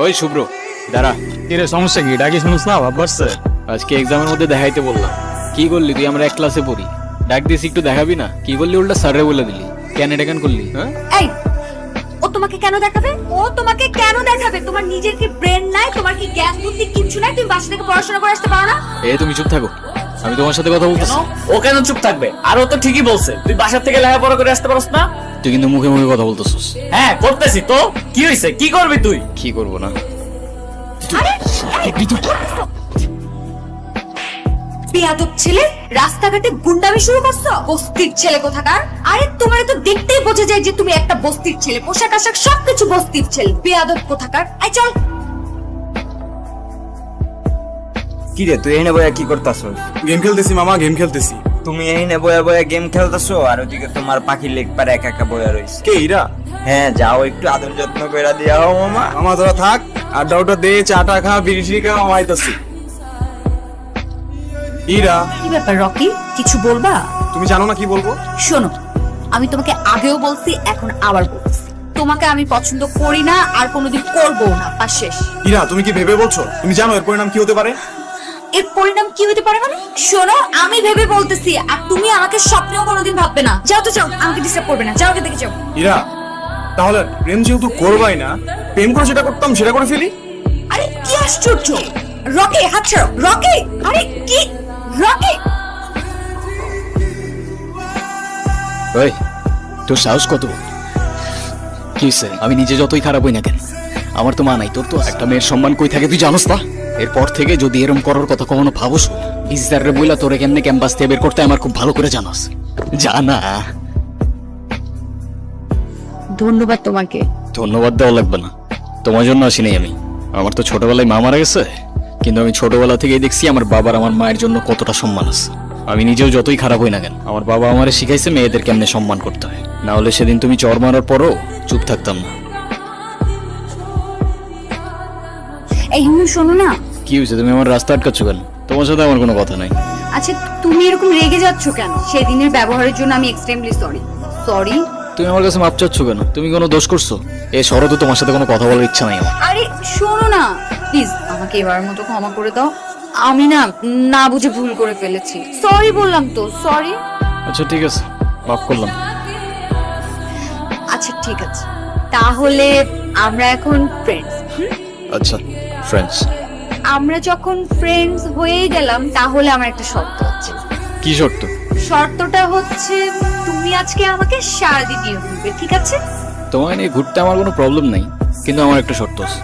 ওই শুভ্র দাঁড়া। কিরে সমস্যা কি? ডাকি শুনুস না, ভাব বাড়ছে। আজকে এক্সামের মধ্যে দেখাইতে বললাম। কি করলি তুই? আমরা এক ক্লাসে পড়ি, ডাক দিস একটু দেখাবি না? কি করলি? উল্টা স্যারে বলে দিলি। কেন এটা কেন করলি? হ্যাঁ এই, ও তোমাকে কেন দেখাবে? ও তোমাকে কেন দেখাবে? তোমার নিজের কি ব্রেন নাই? তোমার কি জ্ঞান বুদ্ধি কিছু নাই? তুমি বাসা থেকে পড়াশোনা করে আসতে পারো না? তুমি চুপ থাকো, আমি তোমার সাথে কথা বলতেছি। ও কেন চুপ থাকবে? আর ও তো ঠিকই বলছে, তুই বাসা থেকে লেখাপড়া করে আসতে পারস না। তুই কিন্তু মুখে মুখে কথা বলতেছিস। হ্যাঁ করতেছি তো, কি হয়েছে? কি করবি তুই? কি করবো না? আরে বেয়াদব ছেলে, রাস্তাঘাটে গুন্ডামি শুরু করছো? বস্তির ছেলে কোথাকার। আরে তোমার তো দেখতেই বোঝা যায় যে তুমি একটা বস্তির ছেলে। পোশাক আশাক সবকিছু বস্তির ছেলে। বেয়াদব কোথাকার। আই চল। কি রে তুই এখানে বয়া কি করতাছস? গেম খেলতেছি মামা, গেম খেলতেছি। তুমি এখানে বয়া বয়া গেম খেলতাছো আর ওদিকে তোমার পাখির লেগ পারে একা একা বয়া রইছে। কে ইরা? হ্যাঁ যাও একটু আদর যত্ন কইরা দিয়াও মামা। মামা তোরা থাক, আড্ডা দে, চাটা খা, বিড়ি টিড়ি খা, মাইতাছি। ইরা, কি ব্যাপার রকি, কিছু বলবা? তুমি জানো না কি বলবো? শোনো, আমি তোমাকে আগেও বলছি, এখন আবার বলছি, তোমাকে আমি পছন্দ করি না আর কোনোদিন করবো না। বা শেষ। ইরা তুমি কি ভেবে বলছো? তুমি জানো এর পরিণাম কি হতে পারে? এর পরিণাম কি হতে পারে মানে? শোনো, আমি ভেবে বলতেছি আর তুমি আমাকে স্বপ্নেও কোনোদিন ভাববে না। যাও তো যাও, আমাকে ডিস্টার্ব করবে না। যাও, আগে দেখে যাও। ইরা, তাহলে প্রেম যেহেতু করবাই না, প্রেম করে যেটা করতাম সেটা করে ফেলি। আরে কি আশ্চর্য! রকি হাত ছাড়ো। রকি, আরে কি? রকি, ওই তোর সাহস কত? কি হইছে? আমি নিজে যতই খারাপ হই না কেন, আমার তো মা নাই। তোর তো একটা মেয়ের সম্মান কই থাকে তুই জানোস না? এরপর থেকে যদি এরম করার কথা কখনো ভাবস, ভিজিটারে বইলা তোরে কেমনে ক্যাম্পাস থেকে বের করতে আমার খুব ভালো করে জানাস। জানা। ধন্যবাদ তোমাকে। ধন্যবাদ দেওয়া লাগবে না, তোমার জন্য আসি নাই আমি। আমার তো ছোটবেলায় মা মারা গেছে, কিন্তু আমি ছোটবেলা থেকেই দেখছি আমার বাবার আমার মায়ের জন্য কতটা সম্মান আছে। আমি নিজেও যতই খারাপ হই না কেন, আমার বাবা আমারে শিখাইছে মেয়েদের কেমনে সম্মান করতে হয়। না হলে সেদিন তুমি চর মারার পরও চুপ থাকতাম না। এই শোনো না। কি হয়েছে? তুমি আমার রাস্তা আটকাচ্ছ কেন? তোমার সাথে আমার কোনো কথা নাই। আচ্ছা, তুমি এরকম রেগে যাচ্ছ কেন? সেদিনের ব্যবহারের জন্য আমি এক্সট্রিমলি সরি। সরি? তুমি আমার কাছে মাপ চাচ্ছ কেন? তুমি কোনো দোষ করছো? এ শরৎ, তোমার সাথে কোনো কথা বলার ইচ্ছা নাই আমার। আরে শোনো না, প্লিজ আমাকে এবারের মতো ক্ষমা করে দাও। আমি না না বুঝে ভুল করে ফেলেছি। সরি বললাম তো, সরি। আচ্ছা ঠিক আছে, মাফ করলাম। আচ্ছা ঠিক আছে, তাহলে আমরা এখন ফ্রেন্ডস। আচ্ছা ফ্রেন্ডস। আমরা যখন ফ্রেন্ডস হয়ে গেলাম, তাহলে আমার একটা শর্ত আছে। কি শর্ত? শর্তটা হচ্ছে তুমি আজকে আমাকে সারাদিন নিয়ে ঘুরবে, ঠিক আছে? তোমায় নিয়ে ঘুরতে আমার কোনো প্রবলেম নাই, কিন্তু আমার একটা শর্ত আছে।